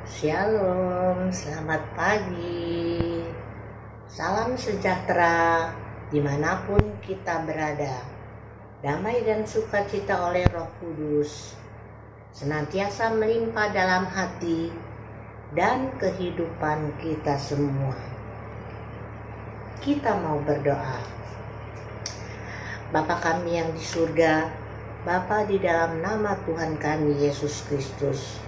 Shalom, selamat pagi. Salam sejahtera dimanapun kita berada. Damai dan sukacita oleh Roh Kudus senantiasa melimpah dalam hati dan kehidupan kita semua. Kita mau berdoa. Bapa kami yang di surga, Bapa di dalam nama Tuhan kami Yesus Kristus,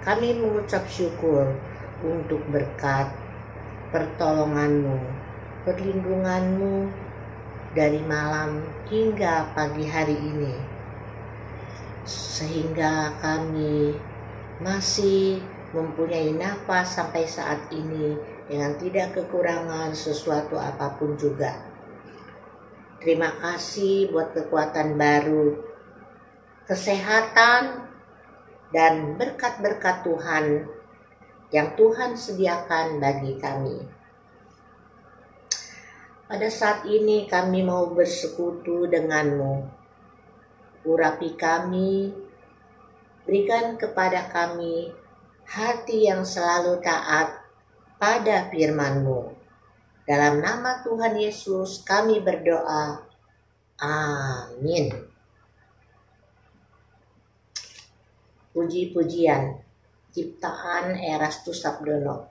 kami mengucap syukur untuk berkat pertolongan-Mu, perlindungan-Mu dari malam hingga pagi hari ini, sehingga kami masih mempunyai nafas sampai saat ini dengan tidak kekurangan sesuatu apapun juga. Terima kasih buat kekuatan baru, kesehatan, dan berkat-berkat Tuhan yang Tuhan sediakan bagi kami. Pada saat ini kami mau bersekutu dengan-Mu. Urapi kami, berikan kepada kami hati yang selalu taat pada firman-Mu. Dalam nama Tuhan Yesus kami berdoa. Amin. Puji-pujian ciptaan Erastus Sabdono.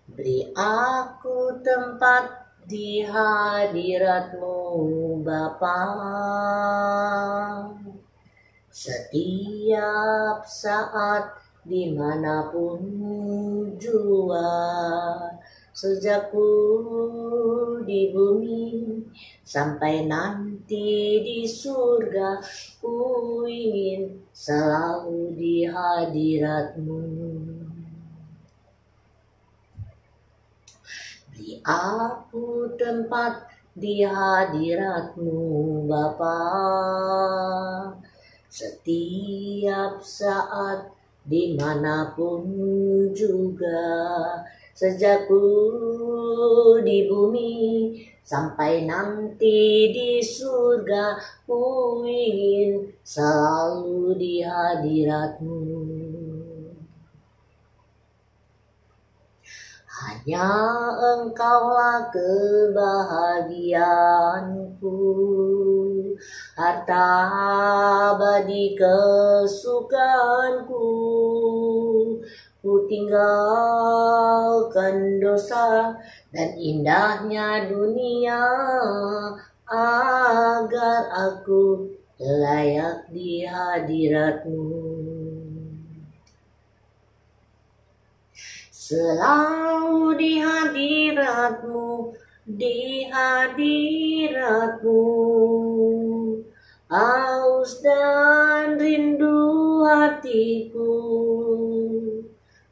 Beri aku tempat di hadirat-Mu Bapa, setiap saat dimanapun jua, sejak ku di bumi sampai nanti di surga, ku ingin selalu di hadirat-Mu. Beri aku tempat di hadirat-Mu Bapa, setiap saat dimanapun juga, sejak ku di bumi sampai nanti di surga, ku ingin selalu di hadirat-Mu. Hanya Engkaulah kebahagiaanku, harta abadi kesukaanku. Ku tinggalkan dosa dan indahnya dunia, agar aku layak di hadirat-Mu. Selalu di hadirat-Mu, di hadirat-Mu, haus dan rindu hatiku.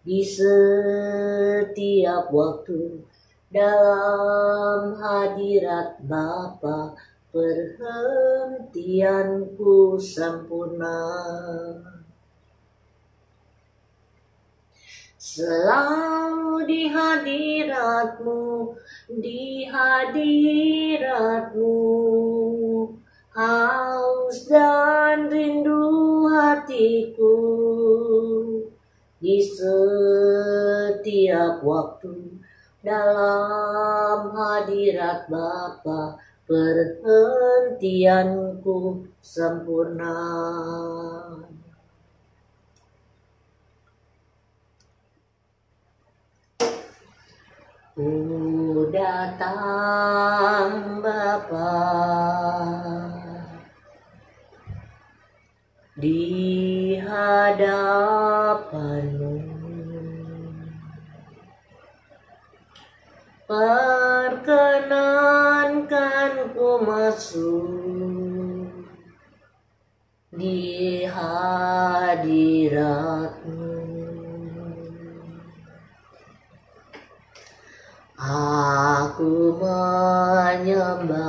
Di setiap waktu dalam hadirat Bapa, perhentianku sempurna. Selalu di hadirat-Mu, di hadirat-Mu, haus dan rindu hatiku. Di setiap waktu dalam hadirat Bapa, perhentianku sempurna. Ku datang Bapa, di hadapan-Mu, perkenankan ku masuk di hadirat-Mu. Aku menyembah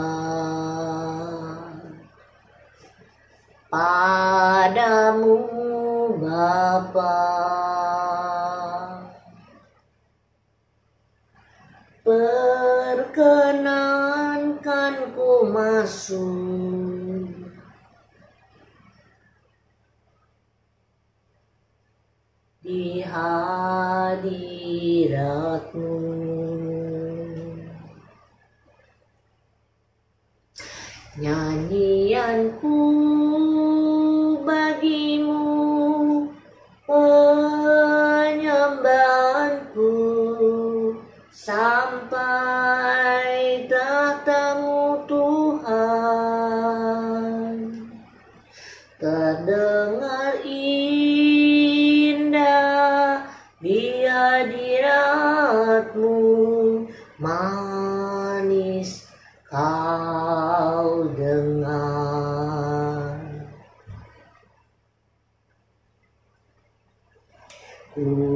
padamu Bapa, perkenankan ku masuk di hadirat-Mu. Nyanyianku bagi-Mu, penyembahanku sampai tahta-Mu Tuhan. Terdengar indah di hadirat-Mu, manis Kau dengar. Kudus,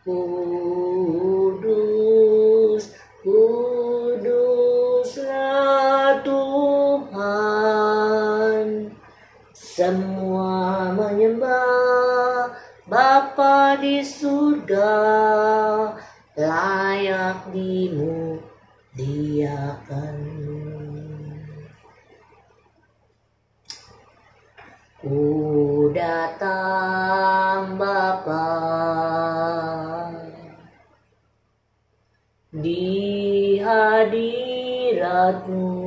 kudus, kuduslah Tuhan. Semua menyembah Bapa di surga, layak dimuliakan. Ku datang Bapa di hadirat-Mu,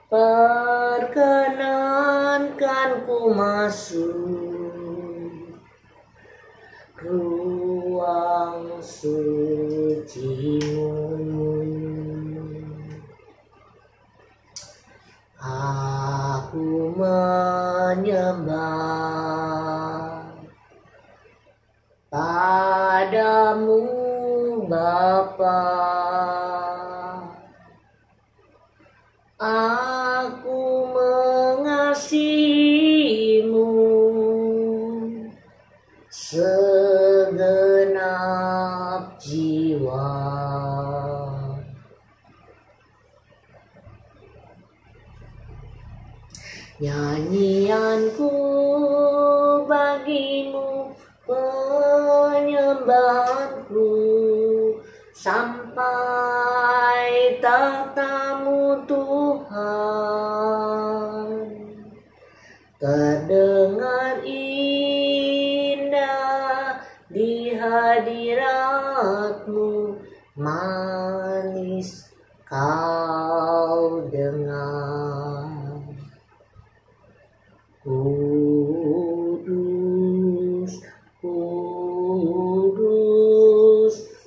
perkenankan ku masuk ruang suci-Mu. Aku menyembah Padamu Bapa. Aku mengasihi-Mu segenap jiwa. Nyanyianku bagi-Mu, penyembahanku sampai tahta-Mu Tuhan. Terdengar indah di hadirat-Mu, manis Kau dengar. Kudus, kudus,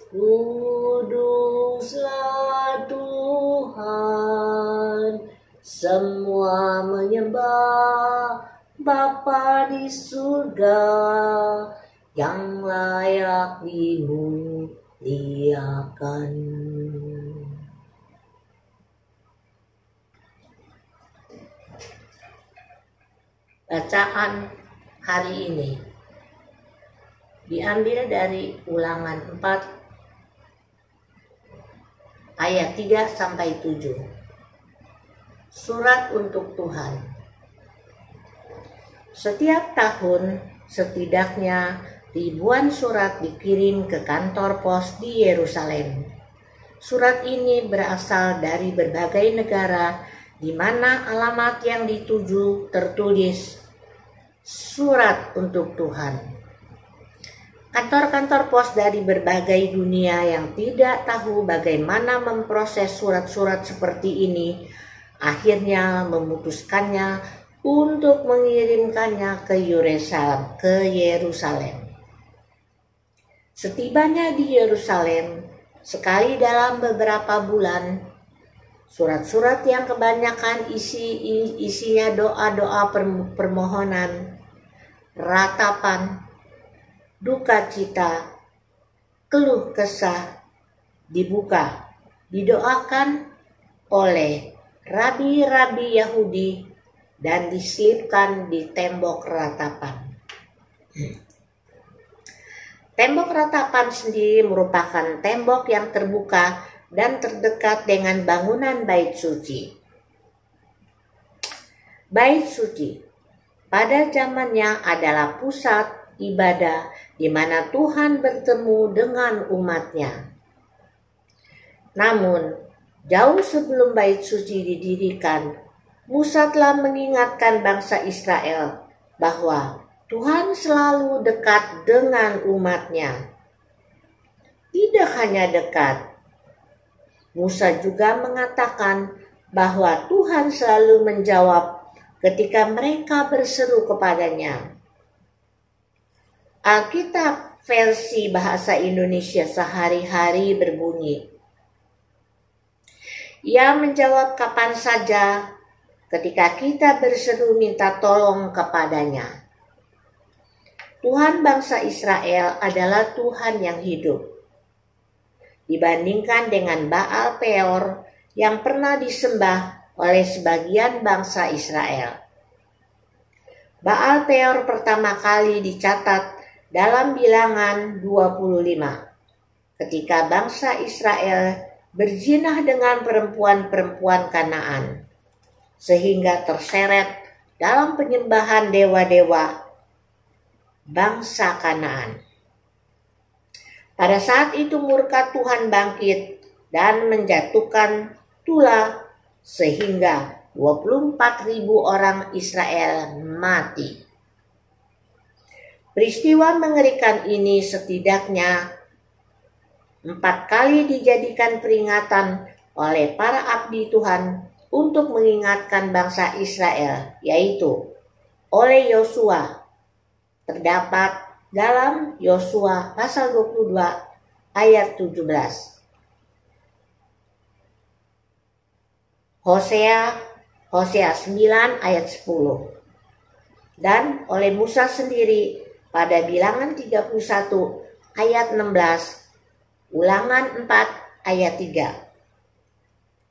kuduslah Tuhan. Semua menyembah Bapa di surga, yang layak dimuliakan. Bacaan hari ini diambil dari Ulangan 4 ayat 3-7. Surat untuk Tuhan. Setiap tahun setidaknya ribuan surat dikirim ke kantor pos di Yerusalem. Surat ini berasal dari berbagai negara di mana alamat yang dituju tertulis Surat untuk Tuhan. Kantor-kantor pos dari berbagai dunia yang tidak tahu bagaimana memproses surat-surat seperti ini akhirnya memutuskannya untuk mengirimkannya ke Yerusalem. Setibanya di Yerusalem, sekali dalam beberapa bulan, surat-surat yang kebanyakan isinya doa-doa permohonan, ratapan, duka cita, keluh kesah dibuka, didoakan oleh rabi-rabi Yahudi dan diselipkan di tembok ratapan. Tembok ratapan sendiri merupakan tembok yang terbuka dan terdekat dengan bangunan Bait Suci. Bait Suci pada zamannya adalah pusat ibadah di mana Tuhan bertemu dengan umatnya. Namun, jauh sebelum Bait Suci didirikan, Musa telah mengingatkan bangsa Israel bahwa Tuhan selalu dekat dengan umatnya. Tidak hanya dekat, Musa juga mengatakan bahwa Tuhan selalu menjawab ketika mereka berseru kepadanya. Alkitab versi bahasa Indonesia sehari-hari berbunyi, Ia menjawab kapan saja ketika kita berseru minta tolong kepadanya. Tuhan bangsa Israel adalah Tuhan yang hidup. Dibandingkan dengan Baal Peor yang pernah disembah oleh sebagian bangsa Israel. Baal Peor pertama kali dicatat dalam Bilangan 25, ketika bangsa Israel berzinah dengan perempuan-perempuan Kanaan, sehingga terseret dalam penyembahan dewa-dewa bangsa Kanaan. Pada saat itu murka Tuhan bangkit dan menjatuhkan Tula sehingga 24.000 orang Israel mati. Peristiwa mengerikan ini setidaknya 4 kali dijadikan peringatan oleh para abdi Tuhan untuk mengingatkan bangsa Israel, yaitu oleh Yosua. Terdapat dalam Yosua pasal 22 ayat 17. Hosea 9 ayat 10. Dan oleh Musa sendiri pada Bilangan 31 ayat 16, Ulangan 4 ayat 3.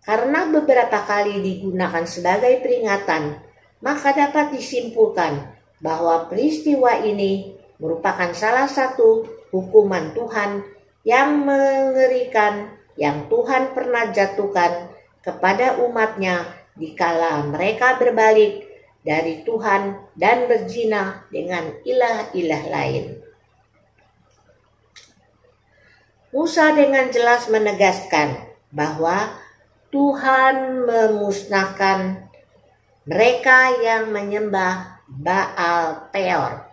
Karena beberapa kali digunakan sebagai peringatan, maka dapat disimpulkan bahwa peristiwa ini merupakan salah satu hukuman Tuhan yang mengerikan yang Tuhan pernah jatuhkan kepada umatnya dikala mereka berbalik dari Tuhan dan berzina dengan ilah-ilah lain. Musa dengan jelas menegaskan bahwa Tuhan memusnahkan mereka yang menyembah Baal Peor,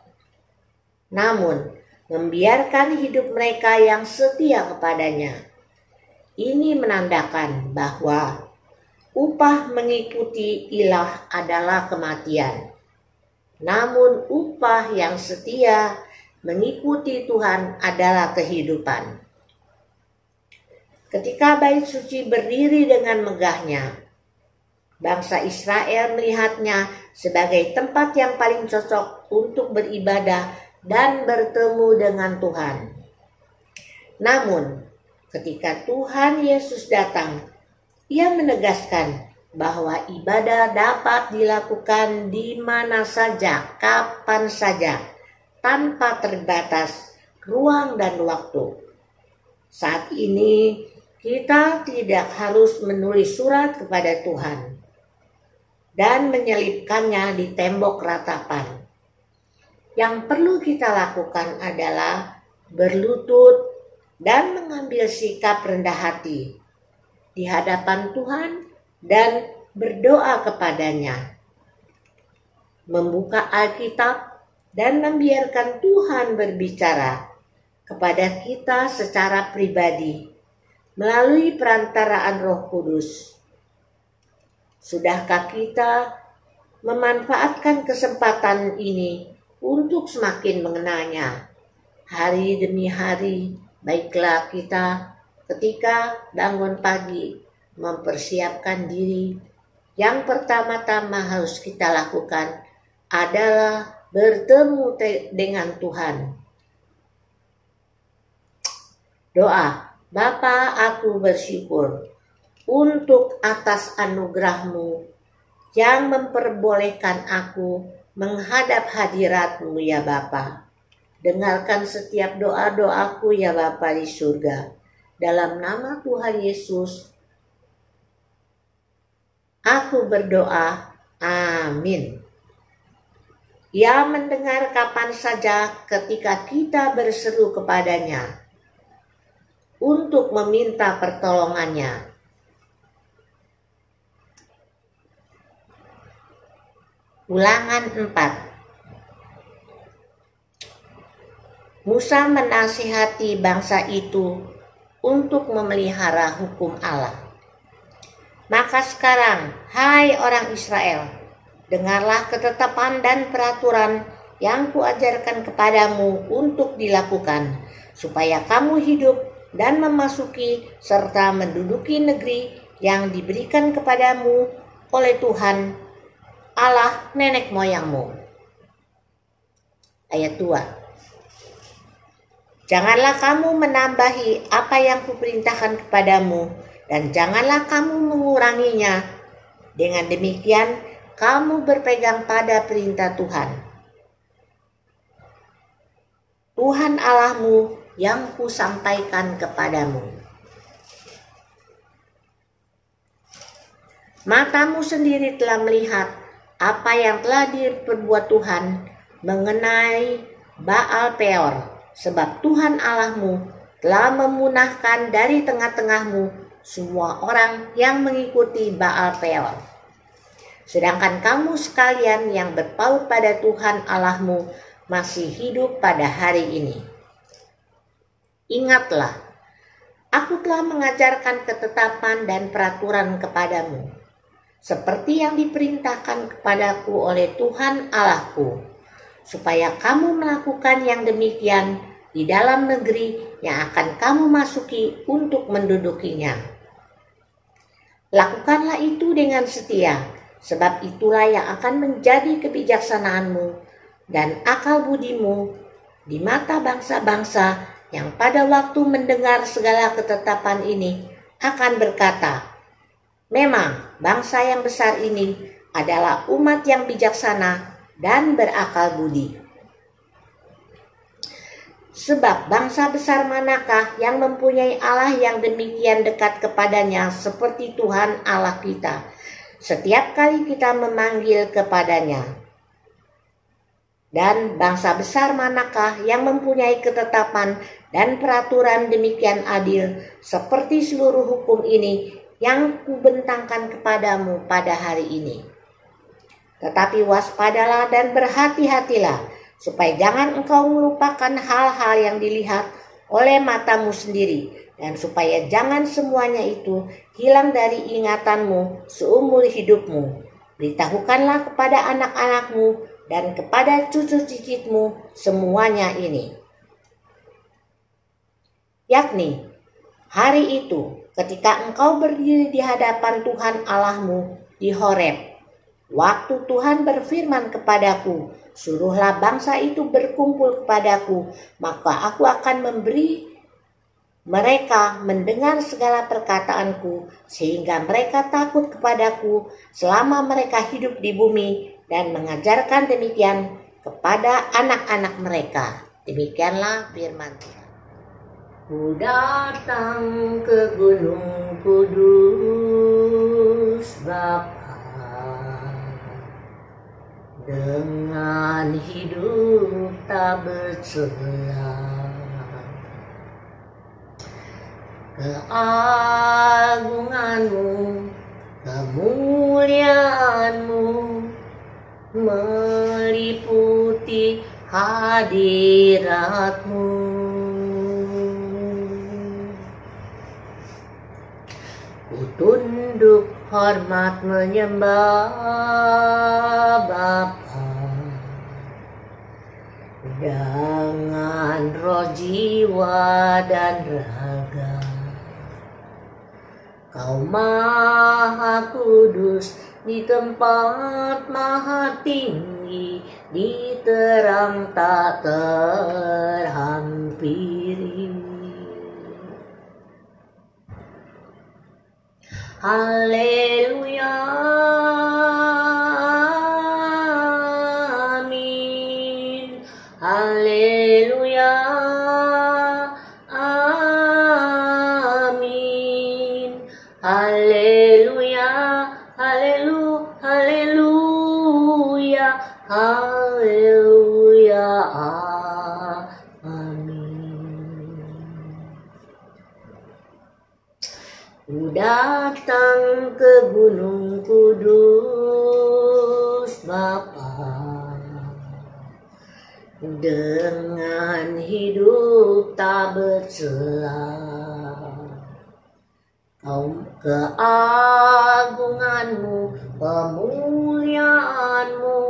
namun membiarkan hidup mereka yang setia kepadanya. Ini menandakan bahwa upah mengikuti ilah adalah kematian. Namun upah yang setia mengikuti Tuhan adalah kehidupan. Ketika bait suci berdiri dengan megahnya, bangsa Israel melihatnya sebagai tempat yang paling cocok untuk beribadah dan bertemu dengan Tuhan. Namun, ketika Tuhan Yesus datang, Ia menegaskan bahwa ibadah dapat dilakukan di mana saja, kapan saja, tanpa terbatas ruang dan waktu. Saat ini, kita tidak harus menulis surat kepada Tuhan dan menyelipkannya di tembok ratapan. Yang perlu kita lakukan adalah berlutut dan mengambil sikap rendah hati di hadapan Tuhan dan berdoa kepadanya. Membuka Alkitab dan membiarkan Tuhan berbicara kepada kita secara pribadi melalui perantaraan Roh Kudus. Sudahkah kita memanfaatkan kesempatan ini untuk semakin mengenalnya hari demi hari? Baiklah kita ketika bangun pagi mempersiapkan diri, yang pertama-tama harus kita lakukan adalah bertemu dengan Tuhan. Doa, Bapa, aku bersyukur untuk atas anugerah-Mu yang memperbolehkan aku menghadap hadirat-Mu ya Bapa. Dengarkan setiap doa-doaku ya Bapa di surga. Dalam nama Tuhan Yesus, aku berdoa. Amin. Ia mendengar kapan saja ketika kita berseru kepadanya untuk meminta pertolongannya. Ulangan 4. Musa menasihati bangsa itu untuk memelihara hukum Allah. Maka sekarang, hai orang Israel, dengarlah ketetapan dan peraturan yang kuajarkan kepadamu untuk dilakukan, supaya kamu hidup dan memasuki serta menduduki negeri yang diberikan kepadamu oleh Tuhan Allah nenek moyangmu. Ayat 2. Janganlah kamu menambahi apa yang kuperintahkan kepadamu, dan janganlah kamu menguranginya. Dengan demikian, kamu berpegang pada perintah Tuhan Allahmu yang kusampaikan kepadamu. Matamu sendiri telah melihat apa yang telah diperbuat Tuhan mengenai Baal Peor, sebab Tuhan Allahmu telah memunahkan dari tengah-tengahmu semua orang yang mengikuti Baal Peor. Sedangkan kamu sekalian yang berpaut pada Tuhan Allahmu masih hidup pada hari ini. Ingatlah, aku telah mengajarkan ketetapan dan peraturan kepadamu, seperti yang diperintahkan kepadaku oleh Tuhan Allahku, supaya kamu melakukan yang demikian di dalam negeri yang akan kamu masuki untuk mendudukinya. Lakukanlah itu dengan setia, sebab itulah yang akan menjadi kebijaksanaanmu dan akal budimu di mata bangsa-bangsa yang pada waktu mendengar segala ketetapan ini akan berkata, memang bangsa yang besar ini adalah umat yang bijaksana dan berakal budi. Sebab bangsa besar manakah yang mempunyai Allah yang demikian dekat kepadanya seperti Tuhan Allah kita, setiap kali kita memanggil kepadanya? Dan bangsa besar manakah yang mempunyai ketetapan dan peraturan demikian adil seperti seluruh hukum ini yang kubentangkan kepadamu pada hari ini? Tetapi waspadalah dan berhati-hatilah, supaya jangan engkau melupakan hal-hal yang dilihat oleh matamu sendiri, dan supaya jangan semuanya itu hilang dari ingatanmu seumur hidupmu. Beritahukanlah kepada anak-anakmu dan kepada cucu cicitmu semuanya ini. Yakni, hari itu ketika engkau berdiri di hadapan Tuhan Allahmu di Horeb, waktu Tuhan berfirman kepadaku, suruhlah bangsa itu berkumpul kepadaku, maka aku akan memberi mereka mendengar segala perkataanku, sehingga mereka takut kepadaku selama mereka hidup di bumi, dan mengajarkan demikian kepada anak-anak mereka. Demikianlah firman Tuhan. Ku datang ke Gunung Kudus Bapa, dengan hidup tak bercela. Keagunganmu, kemuliaanmu meliputi hadiratmu. Ku tunduk hormat menyembah Bapa dengan roh, jiwa, dan raga. Kau Maha Kudus di tempat maha tinggi, di terang tak terhampiri. Haleluya, amin. Haleluya, amin. Haleluya, haleluya, haleluya, amin. Ku datang ke Gunung Kudus Bapa, dengan hidup tak bercela. Keagunganmu, kemuliaanmu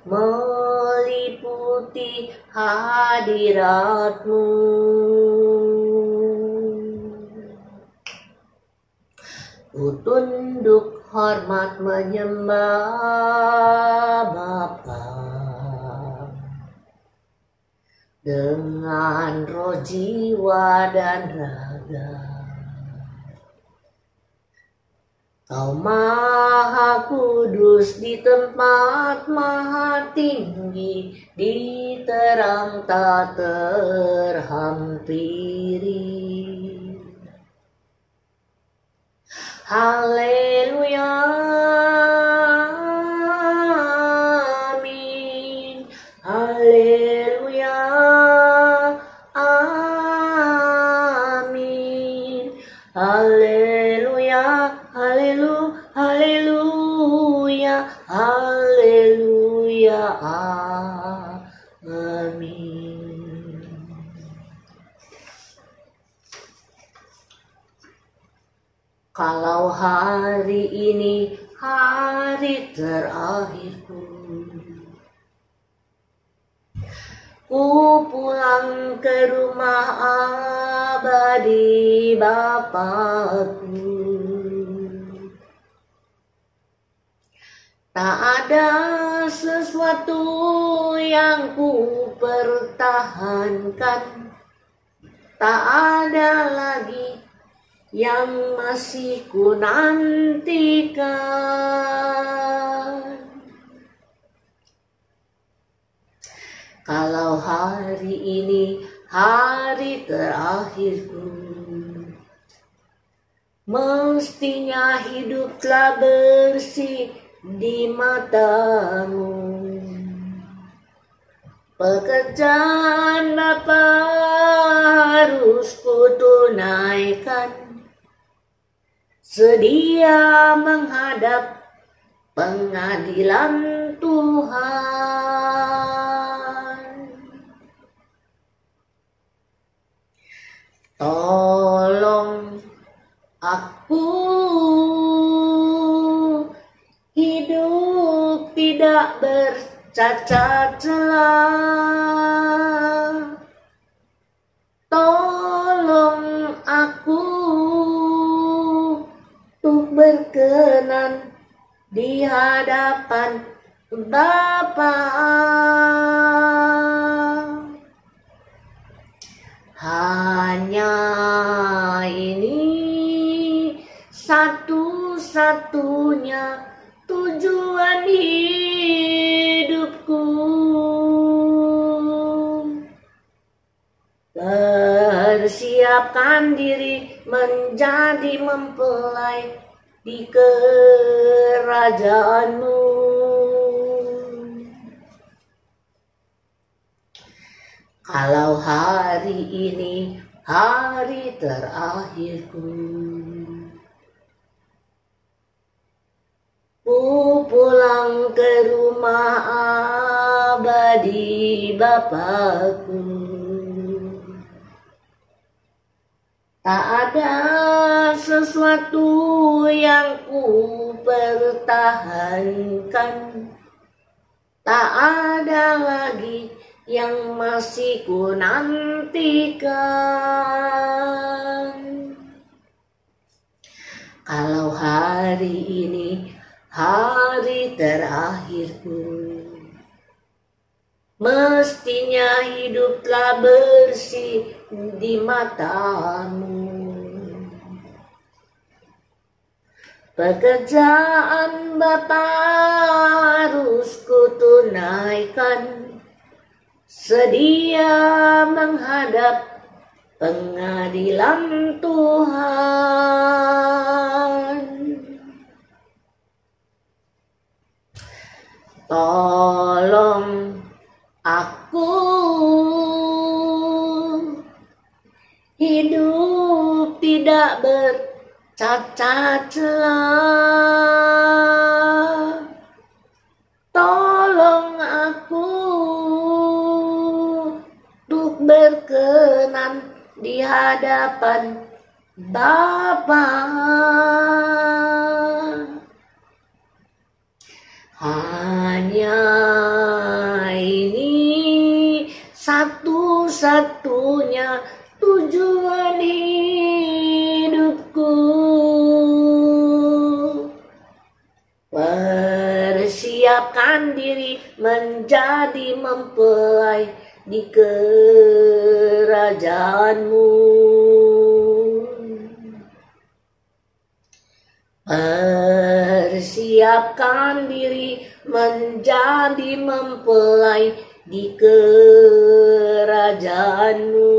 meliputi hadiratmu. Ku tunduk hormat menyembah Bapa dengan roh, jiwa, dan raga. Kau maha kudus di tempat maha tinggi, di terang tak terhampiri. Haleluya, amin. Haleluya, amin. Haleluya, haleluya, haleluya, haleluya, amin. Kalau hari ini hari terakhirku, ku pulang ke rumah abadi Bapakku. Tak ada sesuatu yang ku pertahankan, tak ada lagi yang masih ku nantikan. Kalau hari ini hari terakhirku, mestinya hidup telah bersih di matamu. Pekerjaan Bapa harus ku tunaikan, sedia menghadap pengadilan Tuhan. Tolong aku hidup tidak bercacat celah. Tolong aku untuk berkenan di hadapan Bapa. Hanya ini satu-satunya tujuan hidupku. Persiapkan diri menjadi mempelai di kerajaanmu. Kalau hari ini hari terakhirku, ku pulang ke rumah abadi Bapakku. Tak ada sesuatu yang ku pertahankan, tak ada lagi yang masih ku nantikan. Kalau hari ini hari terakhirku, mestinya hidup telah bersih di matamu. Pekerjaan Bapa harus ku tunaikan, sedia menghadap pengadilan Tuhan. Tolong aku hidup tidak bercacat celah. Tolong aku di hadapan Bapa. Hanya ini satu-satunya tujuan hidupku. Persiapkan diri menjadi mempelai di kerajaanmu. Persiapkan diri menjadi mempelai di kerajaanmu.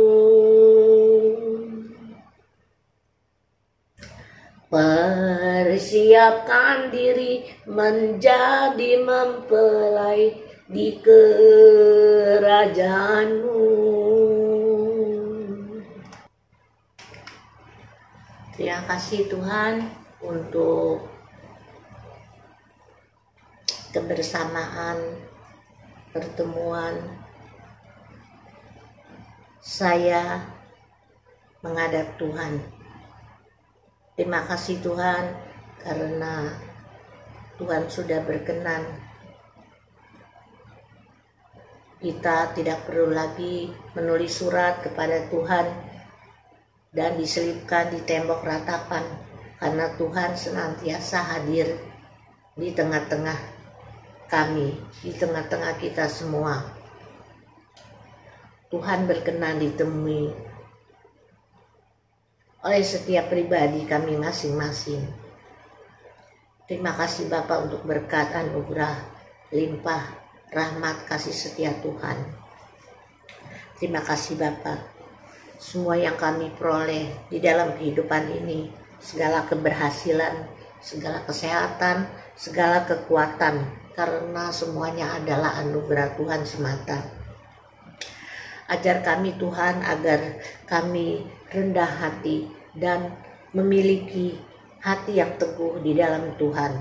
Persiapkan diri menjadi mempelai di kerajaanmu. Terima kasih Tuhan untuk kebersamaan, pertemuan saya menghadap Tuhan. Terima kasih Tuhan karena Tuhan sudah berkenan. Kita tidak perlu lagi menulis surat kepada Tuhan dan diselipkan di tembok ratapan, karena Tuhan senantiasa hadir di tengah-tengah kami, di tengah-tengah kita semua. Tuhan berkenan ditemui oleh setiap pribadi kami masing-masing. Terima kasih Bapa untuk berkat anugerah limpah rahmat kasih setia Tuhan. Terima kasih Bapa, semua yang kami peroleh di dalam kehidupan ini, segala keberhasilan, segala kesehatan, segala kekuatan, karena semuanya adalah anugerah Tuhan semata. Ajar kami Tuhan agar kami rendah hati dan memiliki hati yang teguh di dalam Tuhan.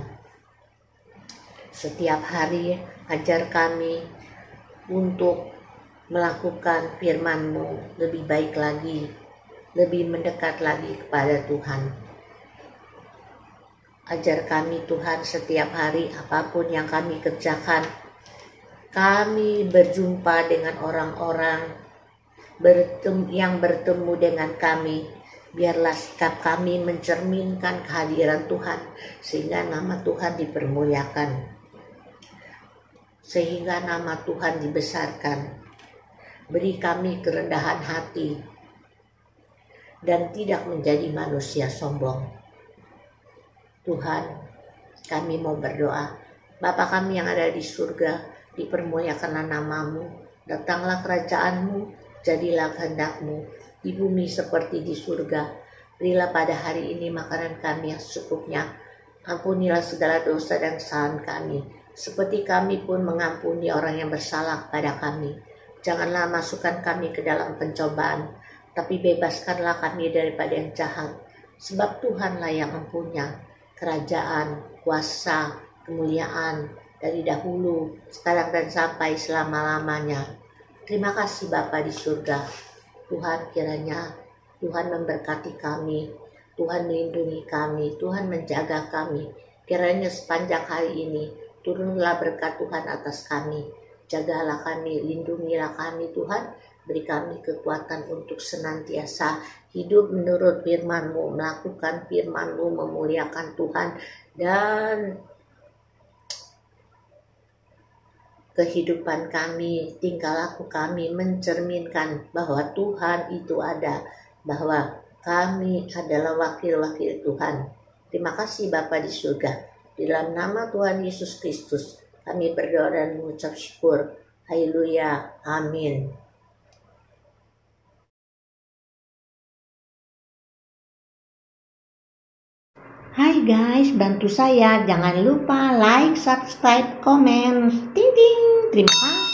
Setiap hari ajar kami untuk melakukan firman-Mu lebih baik lagi, lebih mendekat lagi kepada Tuhan. Ajar kami Tuhan setiap hari apapun yang kami kerjakan, kami berjumpa dengan orang-orang yang bertemu dengan kami, biarlah sikap kami mencerminkan kehadiran Tuhan, sehingga nama Tuhan dipermuliakan, sehingga nama Tuhan dibesarkan. Beri kami kerendahan hati dan tidak menjadi manusia sombong. Tuhan, kami mau berdoa. Bapa kami yang ada di surga, dipermuliakanlah nama-Mu, datanglah kerajaan-Mu, jadilah kehendak-Mu di bumi seperti di surga. Berilah pada hari ini makanan kami yang secukupnya. Ampunilah segala dosa dan kesalahan kami, seperti kami pun mengampuni orang yang bersalah kepada kami. Janganlah masukkan kami ke dalam pencobaan, tapi bebaskanlah kami daripada yang jahat. Sebab Tuhanlah yang mempunyai kerajaan, kuasa, kemuliaan dari dahulu, sekarang dan sampai selama-lamanya. Terima kasih Bapa di surga. Tuhan, kiranya Tuhan memberkati kami, Tuhan melindungi kami, Tuhan menjaga kami. Kiranya sepanjang hari ini turunlah berkat Tuhan atas kami. Jagalah kami, lindungilah kami Tuhan. Beri kami kekuatan untuk senantiasa hidup menurut firman-Mu, melakukan firman-Mu, memuliakan Tuhan, dan kehidupan kami, tingkah laku kami mencerminkan bahwa Tuhan itu ada, bahwa kami adalah wakil-wakil Tuhan. Terima kasih Bapa di surga. Di dalam nama Tuhan Yesus Kristus kami berdoa dan mengucap syukur. Haleluya. Amin. Hai guys, bantu saya. Jangan lupa like, subscribe, komen. Ting ting. Terima kasih.